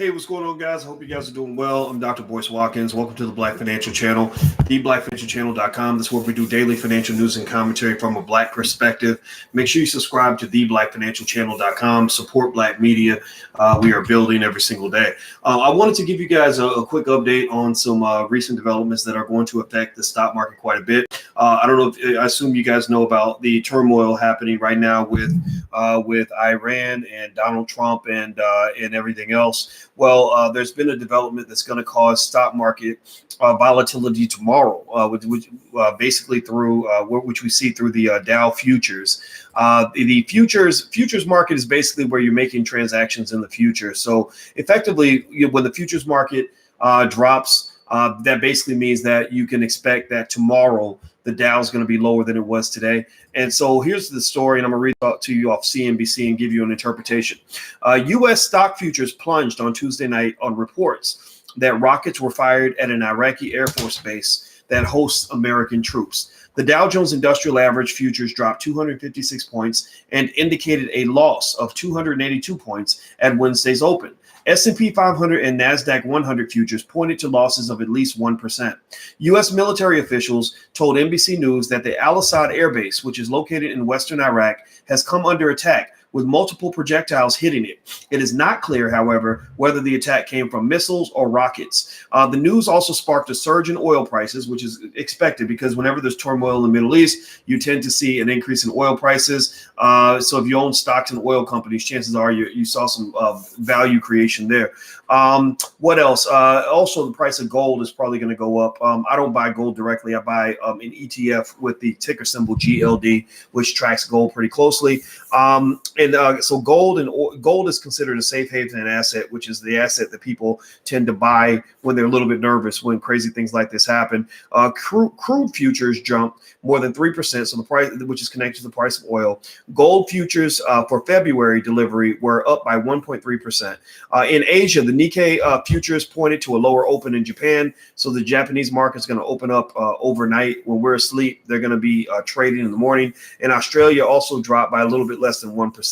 Hey, what's going on, guys? I hope you guys are doing well. I'm Dr. Boyce Watkins. Welcome to the Black Financial Channel, theblackfinancialchannel.com. This is where we do daily financial news and commentary from a Black perspective. Make sure you subscribe to theblackfinancialchannel.com. Support Black media. We are building every single day. I wanted to give you guys a quick update on some recent developments that are going to affect the stock market quite a bit. I don't know if I assume you guys know about the turmoil happening right now with Iran and Donald Trump and everything else. Well, there's been a development that's going to cause stock market volatility tomorrow, which basically through which we see through the Dow futures. The futures market is basically where you're making transactions in the future. So effectively, when the futures market drops, that basically means that you can expect that tomorrow the Dow is going to be lower than it was today. And so here's the story, and I'm going to read out to you off CNBC and give you an interpretation. U.S. stock futures plunged on Tuesday night on reports that rockets were fired at an Iraqi Air Force base that hosts American troops. The Dow Jones Industrial Average futures dropped 256 points and indicated a loss of 282 points at Wednesday's open. S&P 500 and NASDAQ 100 futures pointed to losses of at least 1%. U.S. military officials told NBC News that the Al-Assad Air Base, which is located in western Iraq, has come under attack, with multiple projectiles hitting it. It is not clear, however, whether the attack came from missiles or rockets. The news also sparked a surge in oil prices, which is expected because whenever there's turmoil in the Middle East, you tend to see an increase in oil prices. So if you own stocks in oil companies, chances are you saw some value creation there. What else? Also, the price of gold is probably going to go up. I don't buy gold directly. I buy an ETF with the ticker symbol GLD, which tracks gold pretty closely. So gold is considered a safe haven asset, which is the asset that people tend to buy when they're a little bit nervous when crazy things like this happen. Crude futures jumped more than 3%, so the price, which is connected to the price of oil. Gold futures for February delivery were up by 1.3%. In Asia, the Nikkei futures pointed to a lower open in Japan, so the Japanese market is going to open up overnight. When we're asleep, they're going to be trading in the morning. And Australia also dropped by a little bit less than 1%.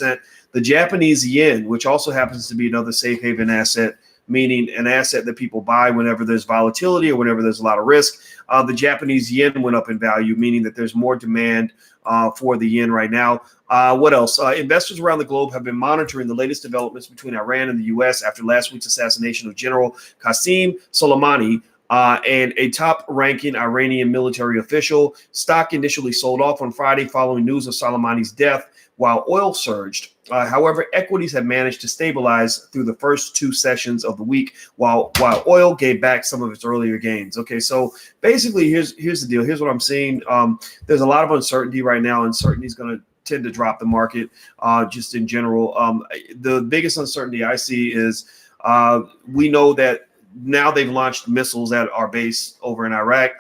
The Japanese yen, which also happens to be another safe haven asset, meaning an asset that people buy whenever there's volatility or whenever there's a lot of risk. The Japanese yen went up in value, meaning that there's more demand for the yen right now. What else? Investors around the globe have been monitoring the latest developments between Iran and the U.S. after last week's assassination of General Qasem Soleimani, and a top-ranking Iranian military official. Stock initially sold off on Friday following news of Soleimani's death, while oil surged. However, equities have managed to stabilize through the first two sessions of the week, while oil gave back some of its earlier gains. Okay, so basically, here's the deal. Here's what I'm seeing. There's a lot of uncertainty right now. Uncertainty is going to tend to drop the market just in general. The biggest uncertainty I see is we know that now they've launched missiles at our base over in Iraq.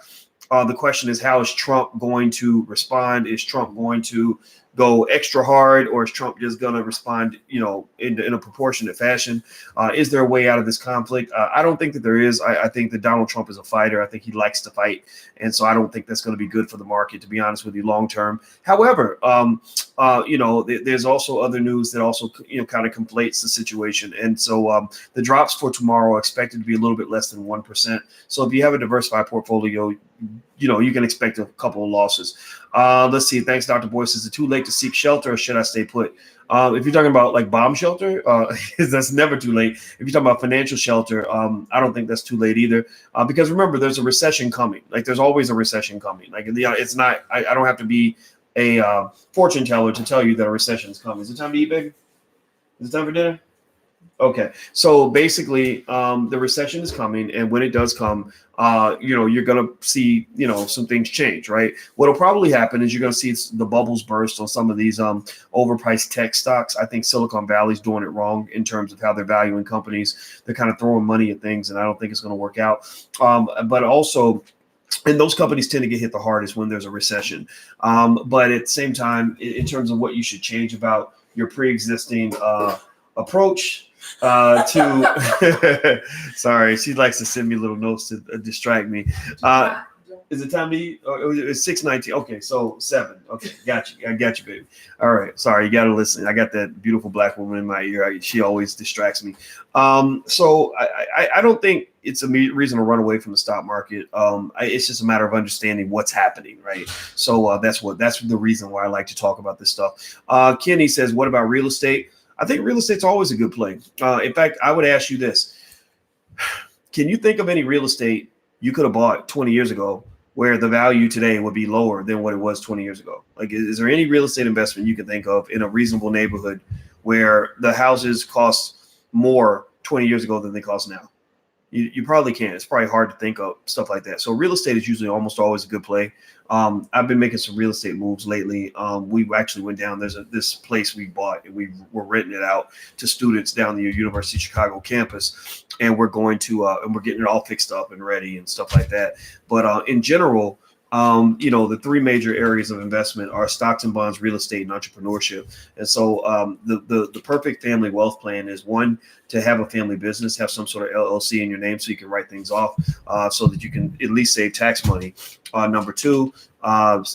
The question is, how is Trump going to respond? Is Trump going to go extra hard, or is Trump just going to respond, in a proportionate fashion? Is there a way out of this conflict? I don't think that there is. I think that Donald Trump is a fighter. I think he likes to fight. And so I don't think that's going to be good for the market, to be honest with you, long term. However, there's also other news that also, kind of conflates the situation. And so the drops for tomorrow are expected to be a little bit less than 1%. So if you have a diversified portfolio, you can expect a couple of losses. Let's see. Thanks, Dr. Boyce. Is it too late to seek shelter, or should I stay put? If you're talking about like bomb shelter, that's never too late. If you're talking about financial shelter, I don't think that's too late either. Because remember, there's a recession coming. Like there's always a recession coming. Like it's not. I don't have to be a fortune teller to tell you that a recession is coming. Is it time to eat, baby? Is it time for dinner? Okay, so basically, the recession is coming, and when it does come, you're going to see, some things change, right? What'll probably happen is you're going to see the bubbles burst on some of these overpriced tech stocks. I think Silicon Valley's doing it wrong in terms of how they're valuing companies. They're kind of throwing money at things, and I don't think it's going to work out. But also, and those companies tend to get hit the hardest when there's a recession. But at the same time, in terms of what you should change about your pre-existing approach to sorry, she likes to send me little notes to distract me. Is it time to eat? It's 6:19. Okay, so 7. Okay, got you. I got you, baby. All right. Sorry, you got to listen. I got that beautiful black woman in my ear. She always distracts me. So I don't think it's a reason to run away from the stock market. It's just a matter of understanding what's happening, right? So that's the reason why I like to talk about this stuff. Kenny says, what about real estate? I think real estate's always a good play. In fact, I would ask you this. Can you think of any real estate you could have bought 20 years ago where the value today would be lower than what it was 20 years ago? Like, is there any real estate investment you can think of in a reasonable neighborhood where the houses cost more 20 years ago than they cost now? You probably can't. It's probably hard to think of stuff like that. So real estate is usually almost always a good play. I've been making some real estate moves lately. We actually went down. There's this place we bought, and we were renting it out to students down the University of Chicago campus, and we're going to and we're getting it all fixed up and ready and stuff like that. But in general, the 3 major areas of investment are stocks and bonds, real estate, and entrepreneurship. And so the perfect family wealth plan is, one, to have a family business, have some sort of LLC in your name so you can write things off so that you can at least save tax money. Number 2,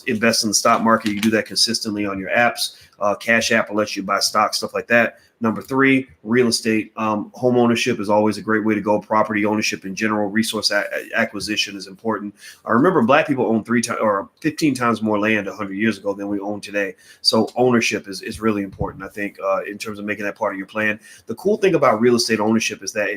invest in the stock market. You can do that consistently on your apps. Cash App will let you buy stock, stuff like that. Number 3, real estate. Home ownership is always a great way to go. Property ownership in general, resource acquisition is important. I remember black people owned 15 times more land 100 years ago than we own today. So ownership is really important, I think, in terms of making that part of your plan. The cool thing about real estate ownership is that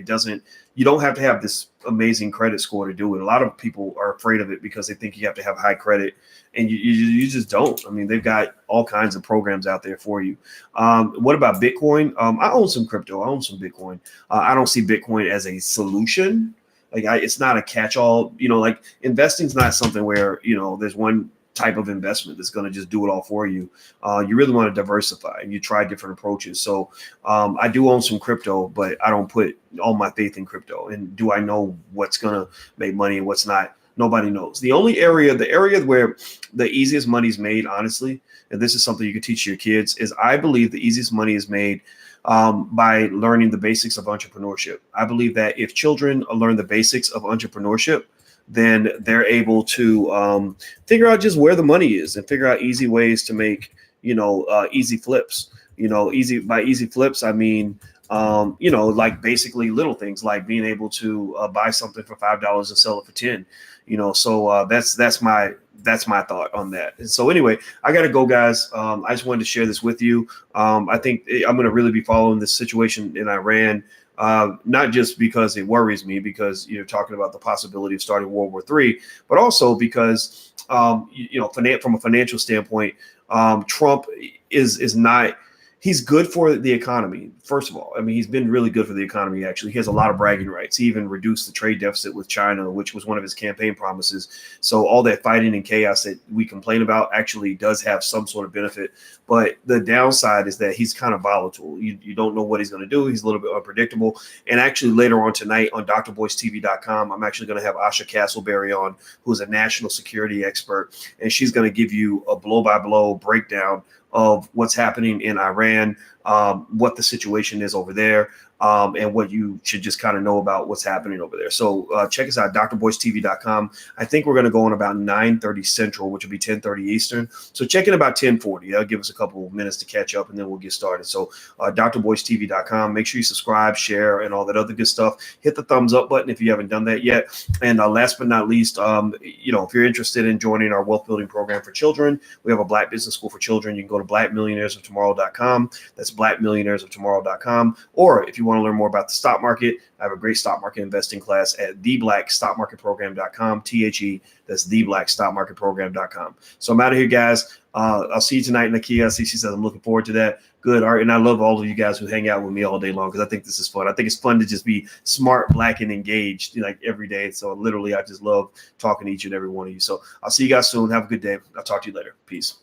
you don't have to have this amazing credit score to do it. A lot of people are afraid of it because they think you have to have high credit, and you just don't. I mean, they've got all kinds of programs out there for you. What about Bitcoin? I own some crypto. I own some Bitcoin. I don't see Bitcoin as a solution. It's not a catch-all. Like, investing's not something where there's one type of investment that's going to just do it all for you. You really want to diversify, and you try different approaches. So I do own some crypto, but I don't put all my faith in crypto. And do I know what's going to make money and what's not? Nobody knows. The area where the easiest money is made, honestly, and this is something you can teach your kids, is I believe the easiest money is made by learning the basics of entrepreneurship. I believe that if children learn the basics of entrepreneurship, then they're able to figure out just where the money is and figure out easy ways to make, easy flips. Easy flips, I mean, like basically little things like being able to buy something for $5 and sell it for 10. So that's my thought on that. And so anyway, I got to go, guys. I just wanted to share this with you. I think I'm going to really be following this situation in Iran. Not just because it worries me, because you're talking about the possibility of starting World War III, but also because, from a financial standpoint, Trump is not. He's good for the economy. First of all, I mean, he's been really good for the economy, actually. He has a lot of bragging rights. He even reduced the trade deficit with China, which was one of his campaign promises. So all that fighting and chaos that we complain about actually does have some sort of benefit. But the downside is that he's kind of volatile. You don't know what he's going to do. He's a little bit unpredictable. And actually later on tonight on drboystv.com, I'm actually going to have Asha Castleberry on, who's a national security expert. And she's going to give you a blow-by-blow breakdown of what's happening in Iran, what the situation is over there, and what you should just kind of know about what's happening over there. So check us out, drboystv.com. I think we're going to go on about 9:30 Central, which will be 10:30 Eastern. So check in about 10:40. That'll give us a couple of minutes to catch up, and then we'll get started. So drboystv.com. Make sure you subscribe, share, and all that other good stuff. Hit the thumbs up button if you haven't done that yet. And last but not least, if you're interested in joining our wealth building program for children, we have a Black Business School for Children. You can go to blackmillionairesoftomorrow.com. That's blackmillionairesoftomorrow.com. Or if you want to learn more about the stock market, I have a great stock market investing class at theblackstockmarketprogram.com. That's theblackstockmarketprogram.com. So I'm out of here, guys. I'll see you tonight, Nakia. She says I'm looking forward to that. Good. All right. And I love all of you guys who hang out with me all day long, because I think this is fun. I think it's fun to just be smart, Black, and engaged like every day. So literally, I just love talking to each and every one of you. So I'll see you guys soon. Have a good day. I'll talk to you later. Peace.